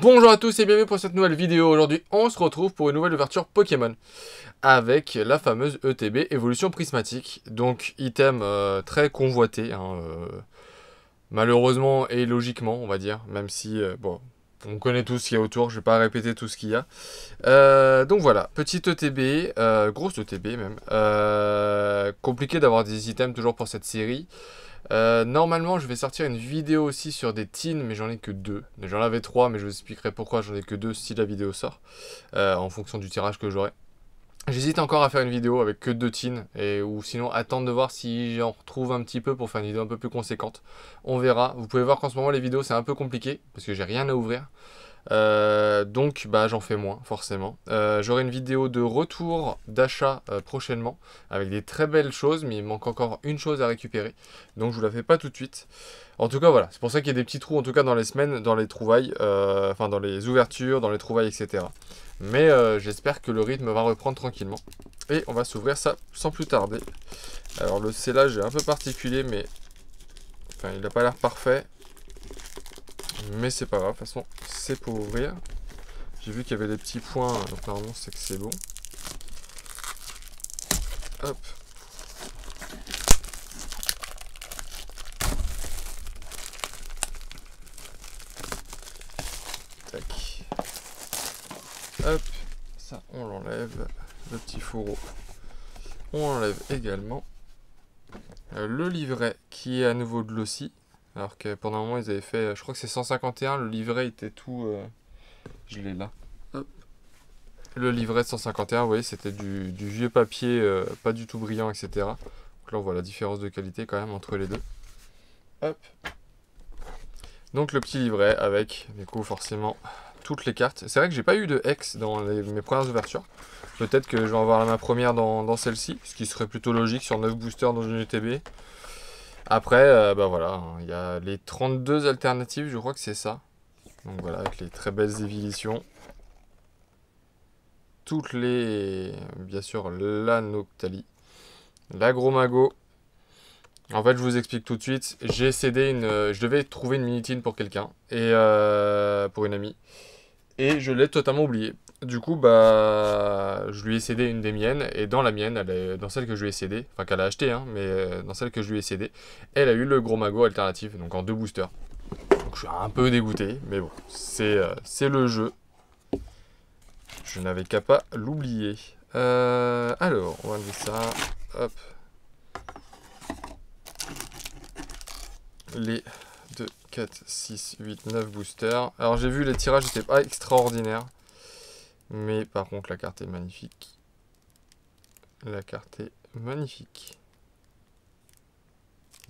Bonjour à tous et bienvenue pour cette nouvelle vidéo. Aujourd'hui, on se retrouve pour une nouvelle ouverture Pokémon avec la fameuse ETB Évolution Prismatique. Donc, item très convoité, hein, malheureusement et logiquement, on va dire, même si, bon, on connaît tout ce qu'il y a autour, je vais pas répéter tout ce qu'il y a. Donc voilà, petite ETB, grosse ETB même. Compliqué d'avoir des items toujours pour cette série. Normalement, je vais sortir une vidéo aussi sur des teens, mais j'en ai que deux. J'en avais trois, mais je vous expliquerai pourquoi j'en ai que deux si la vidéo sort, en fonction du tirage que j'aurai. J'hésite encore à faire une vidéo avec que deux teens, ou sinon attendre de voir si j'en retrouve un petit peu pour faire une vidéo un peu plus conséquente. On verra. Vous pouvez voir qu'en ce moment les vidéos c'est un peu compliqué, parce que j'ai rien à ouvrir. Donc bah j'en fais moins forcément. J'aurai une vidéo de retour d'achat prochainement avec des très belles choses, mais il manque encore une chose à récupérer, donc je vous la fais pas tout de suite. En tout cas voilà, c'est pour ça qu'il y a des petits trous en tout cas dans les semaines, dans les trouvailles, enfin dans les ouvertures, dans les trouvailles, etc. Mais j'espère que le rythme va reprendre tranquillement et on va s'ouvrir ça sans plus tarder. Alors le scellage est un peu particulier, mais enfin il n'a pas l'air parfait. Mais c'est pas grave, de toute façon, c'est pour ouvrir. J'ai vu qu'il y avait des petits points, donc normalement c'est que c'est bon. Hop. Tac. Hop. Ça, on l'enlève. Le petit fourreau. On l'enlève également. Le livret qui est à nouveau de l'ossi. Alors que pendant un moment ils avaient fait, je crois que c'est 151, le livret était tout... je l'ai là. Hop. Le livret de 151, vous voyez, c'était du vieux papier, pas du tout brillant, etc. Donc là, on voit la différence de qualité quand même entre les deux. Hop. Donc le petit livret avec, du coup, forcément, toutes les cartes. C'est vrai que j'ai pas eu de Hex dans mes premières ouvertures. Peut-être que je vais en avoir ma première dans celle-ci, ce qui serait plutôt logique sur 9 boosters dans une UTB. Après, bah voilà, il y a les 32 alternatives, je crois que c'est ça. Donc voilà, avec les très belles évolutions. Toutes les... Bien sûr, la Noctali. La Gros-Mago. En fait, je vous explique tout de suite. J'ai cédé une... je devais trouver une Minitine pour quelqu'un. Et pour une amie. Et je l'ai totalement oublié. Du coup, bah... Je lui ai cédé une des miennes. Et dans la mienne, dans celle que je lui ai cédé... Enfin, qu'elle a acheté, hein. Mais dans celle que je lui ai cédé, elle a eu le Gros-Mago alternatif. Donc en 2 boosters. Donc je suis un peu dégoûté. Mais bon, c'est le jeu. Je n'avais qu'à pas l'oublier. Alors, on va enlever ça. Hop. Les 2, 4, 6, 8, 9 boosters. Alors j'ai vu les tirages n'étaient pas extraordinaires. Mais par contre la carte est magnifique. La carte est magnifique.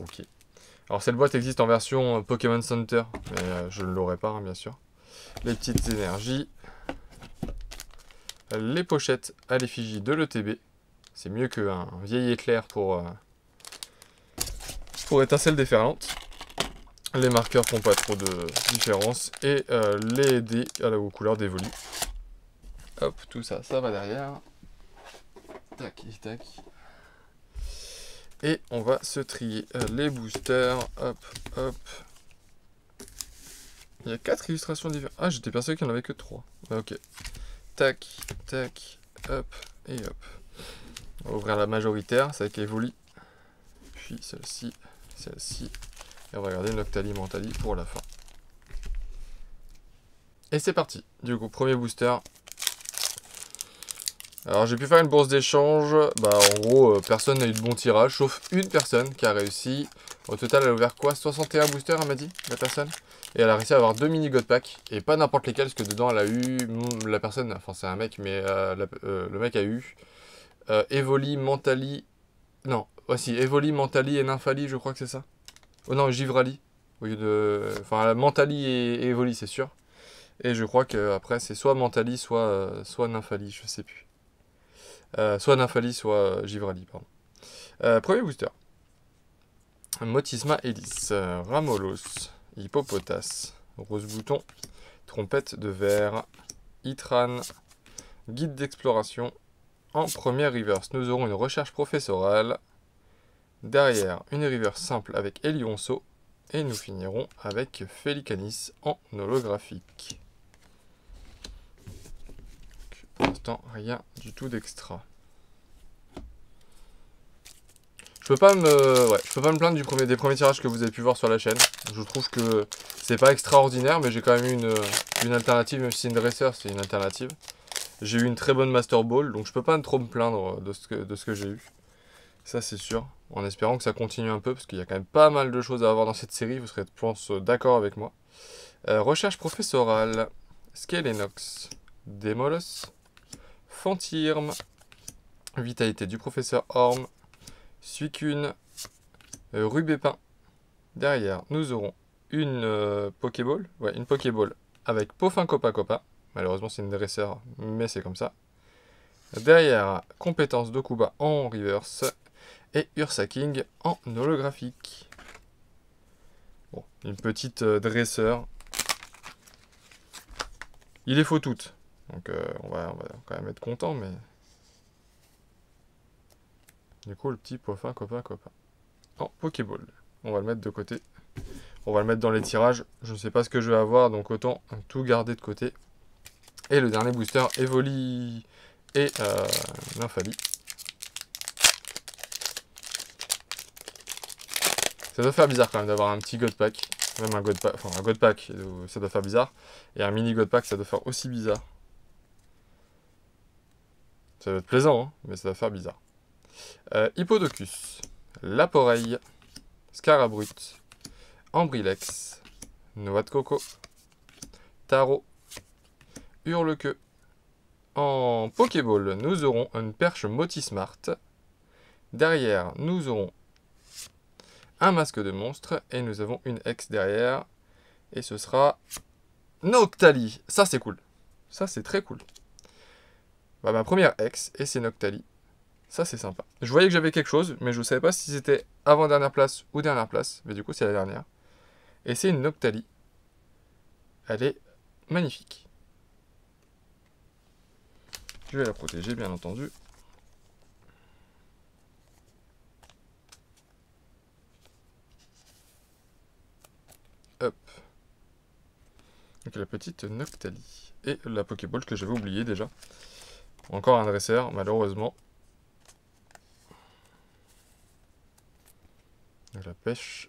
Ok. Alors cette boîte existe en version Pokémon Center. Mais je ne l'aurai pas, hein, bien sûr. Les petites énergies. Les pochettes à l'effigie de l'ETB. C'est mieux qu'un vieil éclair pour étincelle déferlante. Les marqueurs font pas trop de différence. Et les dés aux couleurs d'Evoli. Hop, tout ça, ça va derrière. Tac et tac. Et on va se trier les boosters. Hop, hop. Il y a 4 illustrations différentes. Ah, j'étais persuadé qu'il n'y en avait que 3. Ok. Tac, tac, hop, et hop. On va ouvrir la majoritaire, c'est avec Evoli. Puis celle-ci, celle-ci. Et on va regarder Noctali Mentali pour la fin. Et c'est parti. Du coup, premier booster. Alors j'ai pu faire une bourse d'échange. Bah en gros, personne n'a eu de bon tirage, sauf une personne qui a réussi. Au total, elle a ouvert quoi? 61 boosters, elle m'a dit, la personne. Et elle a réussi à avoir 2 mini God Pack. Et pas n'importe lesquels, parce que dedans, elle a eu... La personne, enfin c'est un mec, mais le mec a eu... Evoli, Mentali... Non, voici, Evoli, Mentali et Nymphali, je crois que c'est ça. Oh non, Givrali. Au lieu de... Enfin, Mentali et Evoli, c'est sûr. Et je crois qu'après, c'est soit Mentali, soit Nymphali, je sais plus. Soit Nymphali, soit Givrali, pardon. Premier booster. Motisma Hélice, Ramolos, Hippopotas, Rose Bouton, Trompette de verre, Itran, Guide d'exploration. En première reverse, nous aurons une recherche professorale. Derrière, une reverse simple avec Elionceau. Et nous finirons avec Félicanis en holographique. pour l'instant, rien du tout d'extra. Je peux pas me plaindre des premiers tirages que vous avez pu voir sur la chaîne. Je trouve que c'est pas extraordinaire, mais j'ai quand même eu une alternative, même si c'est une dresseur, c'est une alternative. J'ai eu une très bonne Master Ball, donc je peux pas trop me plaindre de ce que j'ai eu. Ça c'est sûr, en espérant que ça continue un peu, parce qu'il y a quand même pas mal de choses à avoir dans cette série, vous serez, je pense, d'accord avec moi. Recherche professorale, Skelenox, Demolos, Fantirm, Vitalité du professeur Orm, Suicune, Rubépin. Derrière, nous aurons une Pokéball, ouais, une Pokéball avec Poffin Copa Copa. Malheureusement, c'est une dresseur, mais c'est comme ça. Derrière, compétence Dokuba en reverse et Ursaking en holographique. Bon, une petite dresseur. Il les faut toutes. Donc on va quand même être content, mais... Du coup, le petit Poffin Copa Copa. En Pokéball. On va le mettre de côté. On va le mettre dans les tirages. Je ne sais pas ce que je vais avoir, donc autant tout garder de côté. Et le dernier booster, Evoli et Nymphalie. Ça doit faire bizarre quand même d'avoir un petit God Pack. Même un God Pack, enfin un God Pack, ça doit faire bizarre. Et un mini God Pack, ça doit faire aussi bizarre. Ça doit être plaisant, hein, mais ça doit faire bizarre. Hippodocus, Laporeille, Scarabrut, Ambrilex, Noix de Coco, Taro, Hurlequeue. En Pokéball, nous aurons une perche Motismart. Derrière, nous aurons un masque de monstre. Et nous avons une ex derrière. Et ce sera Noctali. Ça, c'est cool. Ça, c'est très cool. Bah, ma première ex, et c'est Noctali. Ça, c'est sympa. Je voyais que j'avais quelque chose, mais je ne savais pas si c'était avant-dernière place ou dernière place. Mais du coup, c'est la dernière. Et c'est une Noctali. Elle est magnifique. Je vais la protéger, bien entendu. Hop. Donc la petite Noctali. Et la Pokéball que j'avais oubliée déjà. Encore un dresseur, malheureusement. La perche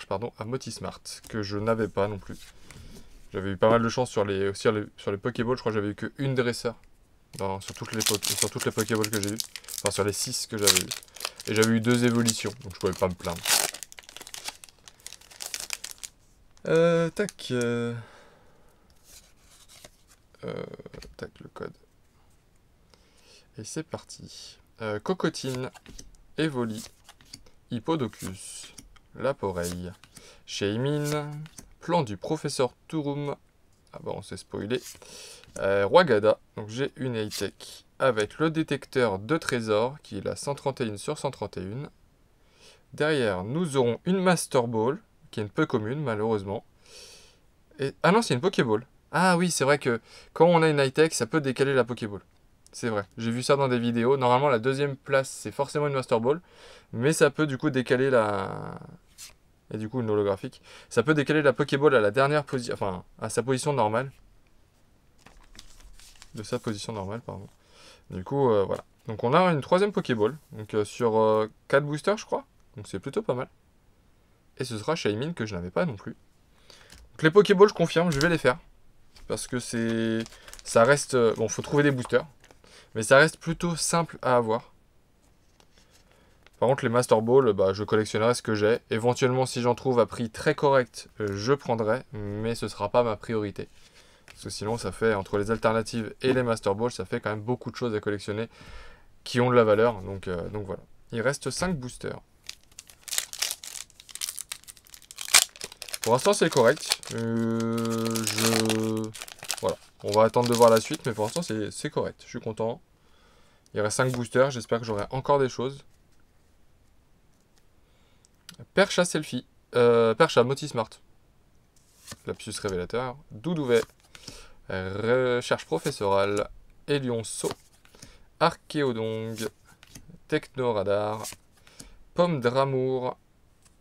pardon, à Motismart, que je n'avais pas non plus. J'avais eu pas mal de chance sur les Pokéballs, je crois que j'avais eu qu'une dresseur. Sur toutes les Pokéballs que j'ai eu. Enfin sur les 6 que j'avais eu. Et j'avais eu 2 évolutions, donc je pouvais pas me plaindre. Tac. Tac, le code. Et c'est parti. Cocotine, Evoli, Hippodocus, Laporeille, Shaymin, plan du professeur Turum. Ah bon, on s'est spoilé. Roigada, donc j'ai une high-tech avec le détecteur de trésors qui est la 131 sur 131. Derrière, nous aurons une Master Ball qui est une peu commune malheureusement. Et... Ah non, c'est une Pokéball. Ah oui, c'est vrai que quand on a une high-tech, ça peut décaler la Pokéball. C'est vrai, j'ai vu ça dans des vidéos. Normalement, la deuxième place, c'est forcément une Master Ball. Mais ça peut du coup décaler la... Et du coup, une holographique. Ça peut décaler la Pokéball à la dernière position... Enfin, à sa position normale. De sa position normale, pardon. Du coup, voilà. Donc on a une troisième Pokéball. Donc sur 4 boosters, je crois. Donc c'est plutôt pas mal. Et ce sera Shaymin que je n'avais pas non plus. Donc les Pokéballs, je confirme, je vais les faire. Parce que c'est... Ça reste... Bon, faut trouver des boosters. Mais ça reste plutôt simple à avoir. Par contre, les Master Ball, bah, je collectionnerai ce que j'ai. Éventuellement, si j'en trouve à prix très correct, je prendrai. Mais ce ne sera pas ma priorité. Parce que sinon, ça fait, entre les alternatives et les Master Ball, ça fait quand même beaucoup de choses à collectionner qui ont de la valeur. Donc voilà. Il reste 5 boosters. Pour l'instant, c'est correct. Voilà. On va attendre de voir la suite, mais pour l'instant, c'est correct. Je suis content. Il reste 5 boosters. J'espère que j'aurai encore des choses. Perche à Selfie. Perche à Motismart. Lapsus révélateur. Doudouvet. Recherche professorale. Elionceau. Archéodong. Technoradar. Pomme d'amour.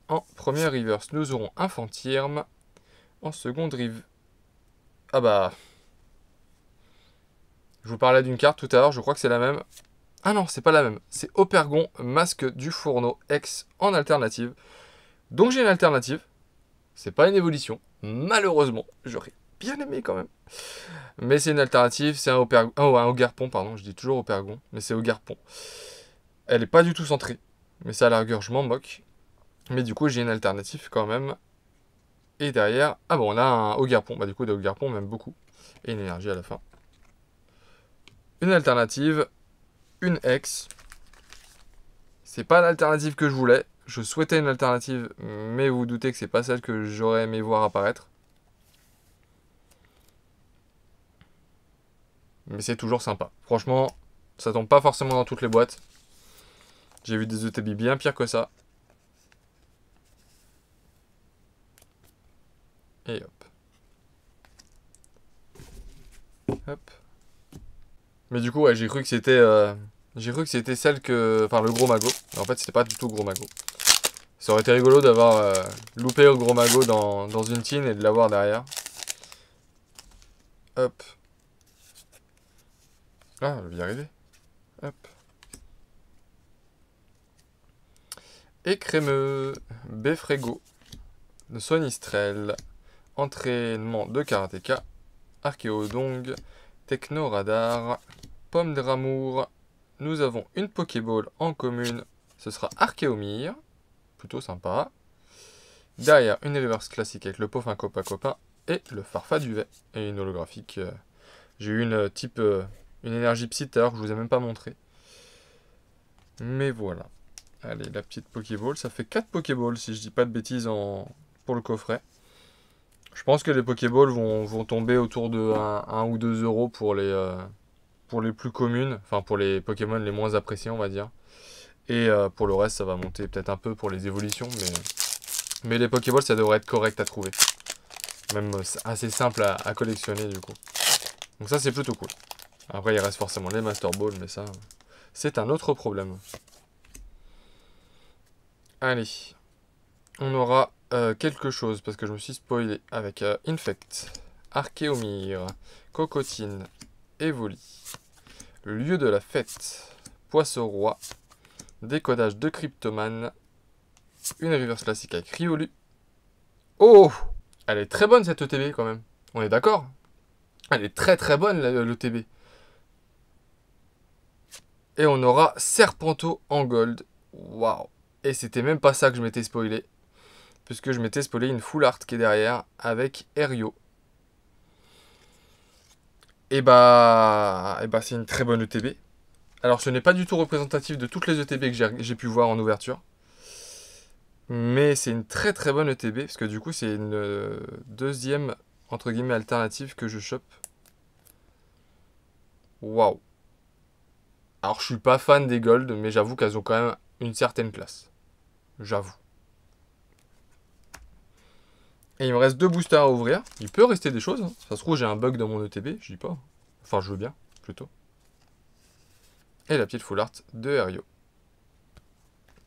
En première reverse, nous aurons un Fantirm. En seconde rive. Ah bah. Je vous parlais d'une carte tout à l'heure, je crois que c'est la même. Ah non, c'est pas la même. C'est Opergon, Masque du Fourneau, X en alternative. Donc j'ai une alternative. C'est pas une évolution. Malheureusement, j'aurais bien aimé quand même. Mais c'est une alternative, c'est un Opergon. Oh, un Ogerpon, pardon, je dis toujours Opergon, mais c'est Ogerpon. Elle est pas du tout centrée. Mais ça, à la rigueur, je m'en moque. Mais du coup, j'ai une alternative quand même. Et derrière, ah bon, on a un Ogerpon. Bah du coup, des Ogerpon, même beaucoup. Et une énergie à la fin. Une alternative, une X. C'est pas l'alternative que je voulais. Je souhaitais une alternative, mais vous, vous doutez que c'est pas celle que j'aurais aimé voir apparaître. Mais c'est toujours sympa. Franchement, ça tombe pas forcément dans toutes les boîtes. J'ai vu des ETB bien pire que ça. Et hop. Hop. Mais du coup, ouais, j'ai cru que c'était... celle que... Enfin, le gros magot. Mais en fait, c'était pas du tout gros magot. Ça aurait été rigolo d'avoir loupé le gros magot dans une tine et de l'avoir derrière. Hop. Ah, je vais y arriver. Hop. Et crémeux. Befrego. Sonistrel. Entraînement de karatéka. Archéodong. Techno Radar. Pomme d'amour. Nous avons une Pokéball en commune. Ce sera Archéomir. Plutôt sympa. Derrière, une reverse classique avec le Poffin Copa Copain et le Farfaduvet. Et une holographique. J'ai eu une type... une énergie psy tout à l'heure que je vous ai même pas montré. Mais voilà. Allez, la petite Pokéball. Ça fait 4 Pokéballs si je dis pas de bêtises pour le coffret. Je pense que les Pokéballs vont tomber autour de 1 ou 2 euros pour les plus communes. Enfin, pour les Pokémon les moins appréciés, on va dire. Et pour le reste, ça va monter peut-être un peu pour les évolutions. Mais les Pokéballs, ça devrait être correct à trouver. Même assez simple à collectionner, du coup. Donc ça, c'est plutôt cool. Après, il reste forcément les Master Balls, mais ça, c'est un autre problème. Allez. On aura quelque chose, parce que je me suis spoilé, avec Infect, Archéomir, Cocotine, Evoli, le lieu de la fête, Poisson-Roi, décodage de Cryptoman, une reverse classique avec Riolu. Oh! Elle est très bonne cette ETB quand même. On est d'accord? Elle est très très bonne l'ETB. Et on aura Serpento en gold. Waouh! Et c'était même pas ça que je m'étais spoilé. Puisque je m'étais spoilé une full art qui est derrière avec Erio. Et bah c'est une très bonne ETB. Alors ce n'est pas du tout représentatif de toutes les ETB que j'ai pu voir en ouverture. Mais c'est une très très bonne ETB. Parce que du coup c'est une deuxième entre guillemets alternative que je chope. Waouh. Alors je suis pas fan des gold, mais j'avoue qu'elles ont quand même une certaine classe. J'avoue. Et il me reste 2 boosters à ouvrir. Il peut rester des choses. Hein. Ça se trouve, j'ai un bug dans mon ETB. Je dis pas. Enfin, je veux bien, plutôt. Et la petite full art de Erio.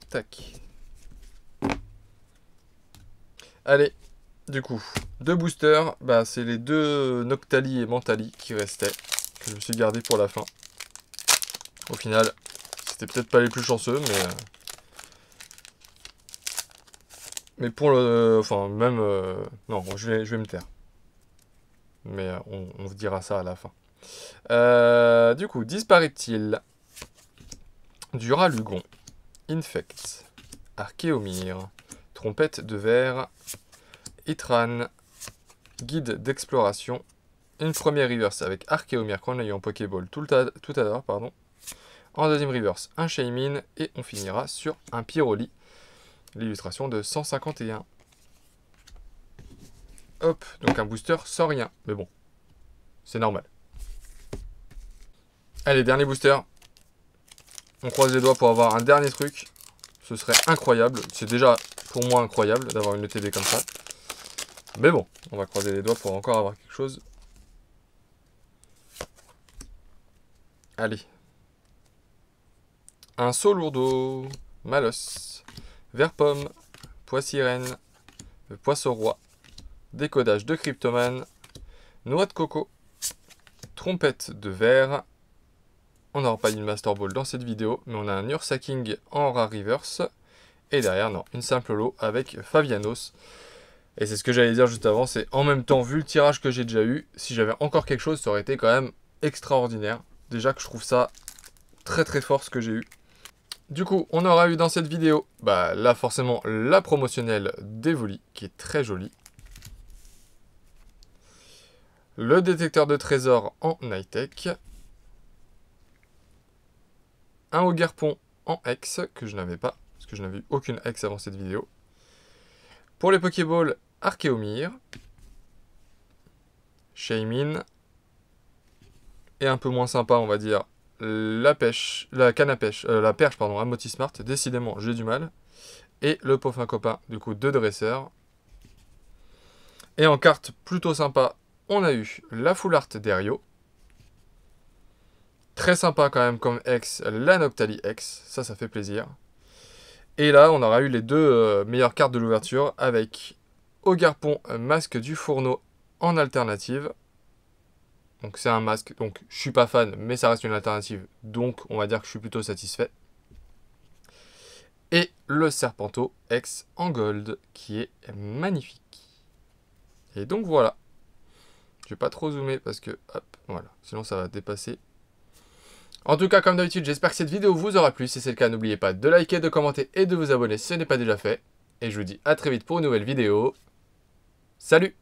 Tac. Allez. Du coup, 2 boosters. Bah, c'est les 2 Noctali et Mentali qui restaient. Que je me suis gardé pour la fin. Au final, c'était peut-être pas les plus chanceux, mais pour le... Enfin, même... non, je vais me taire. Mais on vous dira ça à la fin. Du coup, disparaît-il Duralugon, Infect, Archéomir, Trompette de verre, Itran, Guide d'exploration, une première reverse avec Archéomir qu'on a eu en Pokéball tout à l'heure, pardon. En deuxième reverse, un Shaymin, et on finira sur un Pyroli. L'illustration de 151. Hop, donc un booster sans rien. Mais bon, c'est normal. Allez, dernier booster. On croise les doigts pour avoir un dernier truc. Ce serait incroyable. C'est déjà pour moi incroyable d'avoir une ETB comme ça. Mais bon, on va croiser les doigts pour encore avoir quelque chose. Allez. Un saut lourdeau. Malos. Vert-pomme. Poissirène. Poisson-roi. Décodage de Cryptoman. Noix de coco. trompette de verre. On n'aura pas une Master Ball dans cette vidéo, mais on a un Ursa King en rare reverse. Et derrière, non, une simple holo avec Favianos. Et c'est ce que j'allais dire juste avant, c'est en même temps, vu le tirage que j'ai déjà eu, si j'avais encore quelque chose, ça aurait été quand même extraordinaire. Déjà que je trouve ça très très fort ce que j'ai eu. Du coup, on aura eu dans cette vidéo, bah là forcément, la promotionnelle d'Evoli, qui est très jolie. Le détecteur de trésors en Nightech. Un Ogerpon en X, que je n'avais pas, parce que je n'avais eu aucune X avant cette vidéo. Pour les Pokéballs, Archéomir, Shaymin, et un peu moins sympa, on va dire, la canne à pêche, la perche, pardon, Amotismart, décidément, j'ai du mal. Et le Poffin Copain, du coup, 2 dresseurs. Et en carte plutôt sympa, on a eu la Full Art d'Erio. Très sympa quand même comme ex, la Noctali X, ça fait plaisir. Et là, on aura eu les deux meilleures cartes de l'ouverture avec Ogerpon, masque du fourneau en alternative. Donc c'est un masque, donc je suis pas fan, mais ça reste une alternative, donc on va dire que je suis plutôt satisfait. Et le Serpento X en gold, qui est magnifique. Et donc voilà. Je vais pas trop zoomer parce que, hop, voilà, sinon ça va dépasser. En tout cas, comme d'habitude, j'espère que cette vidéo vous aura plu. Si c'est le cas, n'oubliez pas de liker, de commenter et de vous abonner si ce n'est pas déjà fait. Et je vous dis à très vite pour une nouvelle vidéo. Salut!